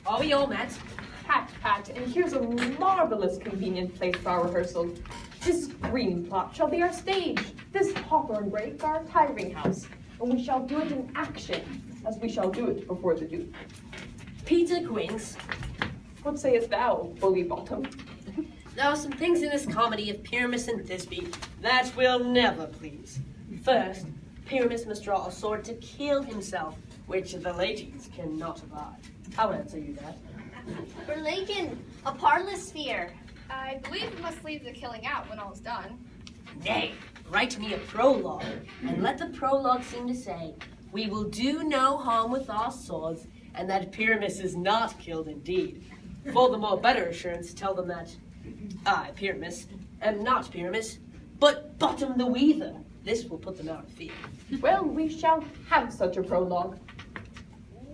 Are we all met? Pat, Pat, and here's a marvelous convenient place for our rehearsal. This green plot shall be our stage, this hawthorn brake our tiring house, and we shall do it in action, as we shall do it before the Duke. Peter Quince, What sayest thou, bully bottom? there are some things in this comedy of Pyramus and Thisbe that will never please. First, Pyramus must draw a sword to kill himself, which the ladies cannot abide. How answer you that? Berlaken, a parlous sphere. I believe we must leave the killing out when all is done. Nay, write me a prologue, and let the prologue seem to say, we will do no harm with our swords, and that Pyramus is not killed indeed. For the more better assurance, tell them that I, Pyramus, am not Pyramus, but Bottom the Weaver. This will put them out of fear. Well, we shall have such a prologue.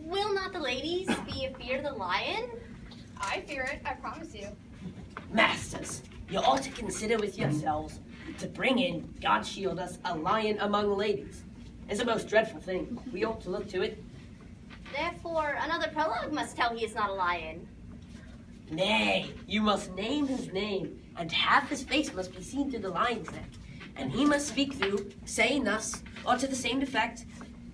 Will not the ladies be afeard of the lion? I fear it, I promise you. Masters, you ought to consider with yourselves to bring in, God shield us, a lion among ladies. It's a most dreadful thing. We ought to look to it. Therefore, another prologue must tell he is not a lion. Nay, you must name his name, and half his face must be seen through the lion's neck. And he must speak through, saying thus, or to the same effect,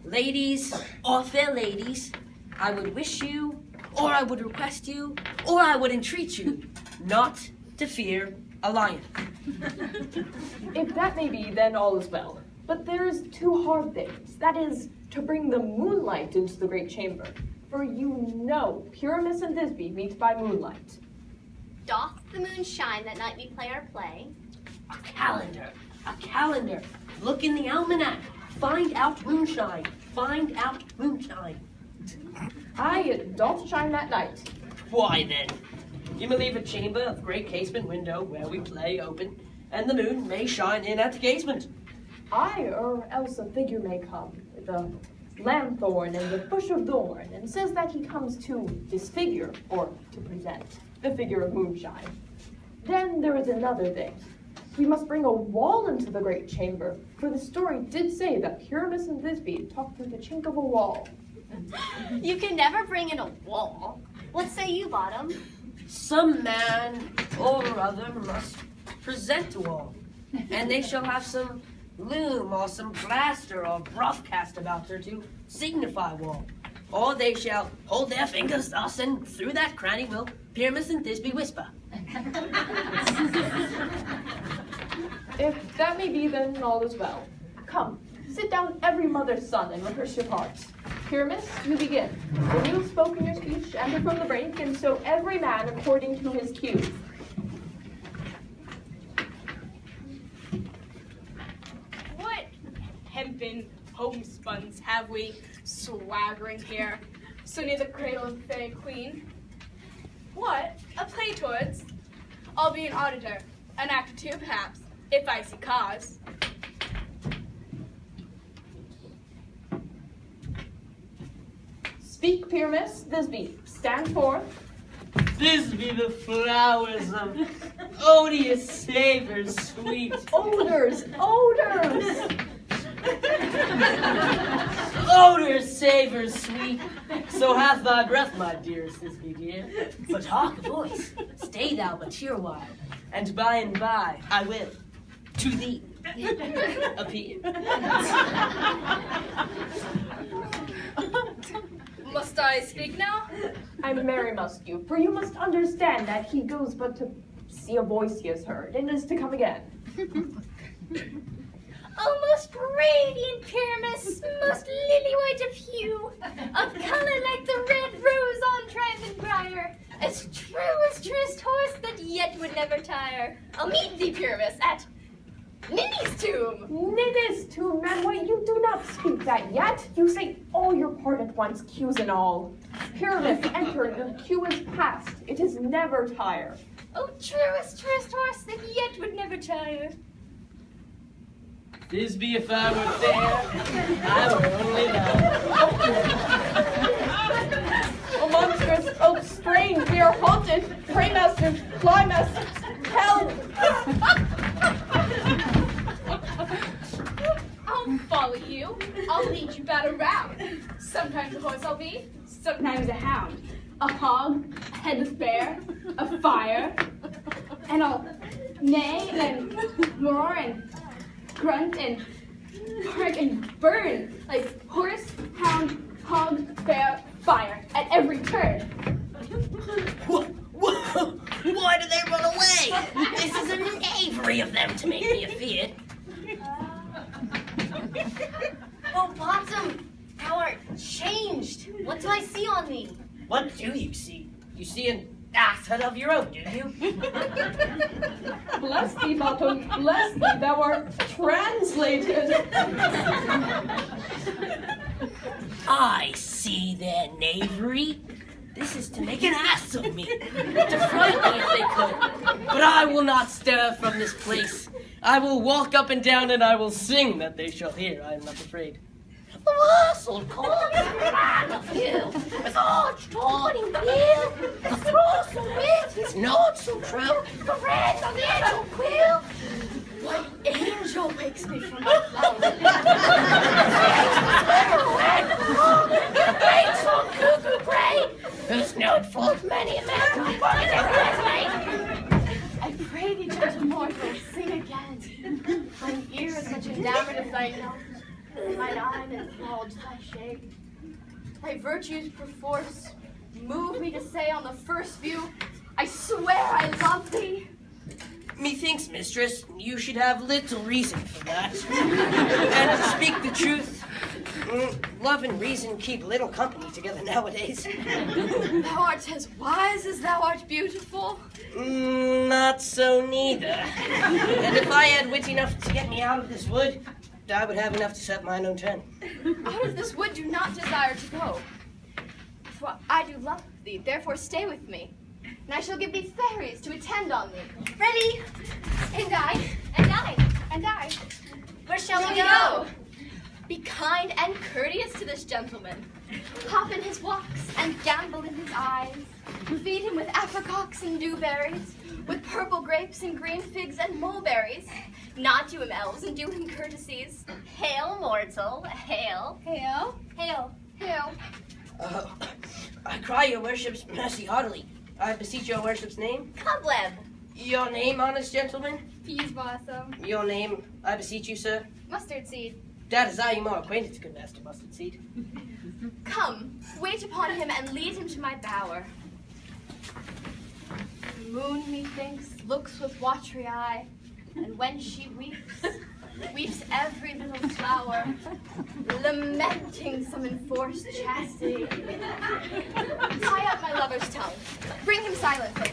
ladies, or fair ladies, I would wish you, or I would request you, or I would entreat you, not to fear a lion. If that may be, then all is well. But there is two hard things. That is, to bring the moonlight into the great chamber. For you know, Pyramus and Thisbe meet by moonlight. Doth the moon shine that night we play our play? A calendar, a calendar. Look in the almanac. Find out moonshine. Find out moonshine. Aye, doth shine that night. Why then, you may leave a chamber of great casement window where we play open, and the moon may shine in at the casement. Aye, or else a figure may come with a lanthorn and a bush of thorn, and says that he comes to disfigure, or to present, the figure of moonshine. Then there is another thing. We must bring a wall into the great chamber, for the story did say that Pyramus and Thisbe talked through the chink of a wall. You can never bring in a wall. What say you, Bottom? Some man or other must present a wall, and they shall have some loom or some plaster or rough cast about her to signify wall. Or they shall hold their fingers thus, and through that cranny will Pyramus and Thisbe whisper. If that may be, then all is well. Come, sit down every mother's son and rehearse your parts. Pyramus, you begin. When you have spoken your speech, enter from the brink, and so every man according to his cue. What hempen homespuns have we swaggering here, so near the cradle of the fairy queen? What, a play towards? I'll be an auditor, an actor too, perhaps, if I see cause. Speak, Pyramus, Thisbe, stand forth. Thisbe the flowers of odious savors sweet. Odors, odors! Odors, savors sweet. So hath thy breath, my dearest Thisbe dear. But hark a voice, stay thou but here a while, and by I will to thee appear. Must I speak now? I'm merry must you, for you must understand that he goes but to see a voice he has heard, and is to come again. O most radiant Pyramus, most lily-white of hue, of color like the red rose on Triton briar, as truest horse that yet would never tire. I'll meet thee, Pyramus, at Ninny's tomb. Ninny's tomb, man, why you do not speak that yet? You say all your part at once, cues and all. Pyramus, enter, your cue is past. It is never tire. O truest horse that yet would never tire. Thisbe, if I were there, I were only thou. Oh, monstrous, oh, strange, we are haunted. Pray, master, fly, master, help! I'll follow you. I'll lead you about around. Sometimes a horse I'll be, sometimes a hound. a hog, a headless bear, a fire, and I'll neigh and roar and grunt and bark and burn like horse, hound, hog, bear, fire at every turn. Why do they run away? This is a knavery of them to make me afeard. Oh, Bottom, thou art changed. What do I see on thee? What do you see? You see an asshead of your own, do you? Bless thee, Bottom, bless thee, thou art translated. I see their knavery. This is to make an ass of me, to frighten me if they could. But I will not stir from this place. I will walk up and down and I will sing that they shall hear. I am not afraid. The muscle comes man of you, with arch tawny wheel. The thrust of wit is not so true. The red of the angel quill. What angel wakes me from my flower? The great song cuckoo gray, whose note falls many a man to find their eyes. I pray thee, gentle mortal, sing again. Mine ear is much enamored of thy note, and mine eye enthralled to thy shade. Thy virtues perforce move me to say on the first view, I swear I love thee. Methinks, mistress, you should have little reason for that. And to speak the truth, love and reason keep little company together nowadays. Thou art as wise as thou art beautiful. Not so neither. And if I had wit enough to get me out of this wood, I would have enough to set mine own tent. Out of this wood do not desire to go. For I do love thee, therefore stay with me. And I shall give thee fairies to attend on thee. Ready? And I. And I. And I. Where shall we go? Be kind and courteous to this gentleman. Hop in his walks and gambol in his eyes. Feed him with apricocks and dewberries, with purple grapes and green figs and mulberries. Not do him elves and do him courtesies. Hail, mortal, hail. Hail. Hail. Hail. I cry your worship's mercy heartily. I beseech your worship's name. Cobweb. Your name, honest gentleman? Peas blossom. Your name, I beseech you, sir. Mustard seed. That is I you more acquainted, good master Mustard Seed. Come, wait upon him and lead him to my bower. The moon, methinks, looks with watery eye, and when she weeps, weeps every little flower, lamenting some enforced chastity. Tie up my lover's tongue. Bring him silently.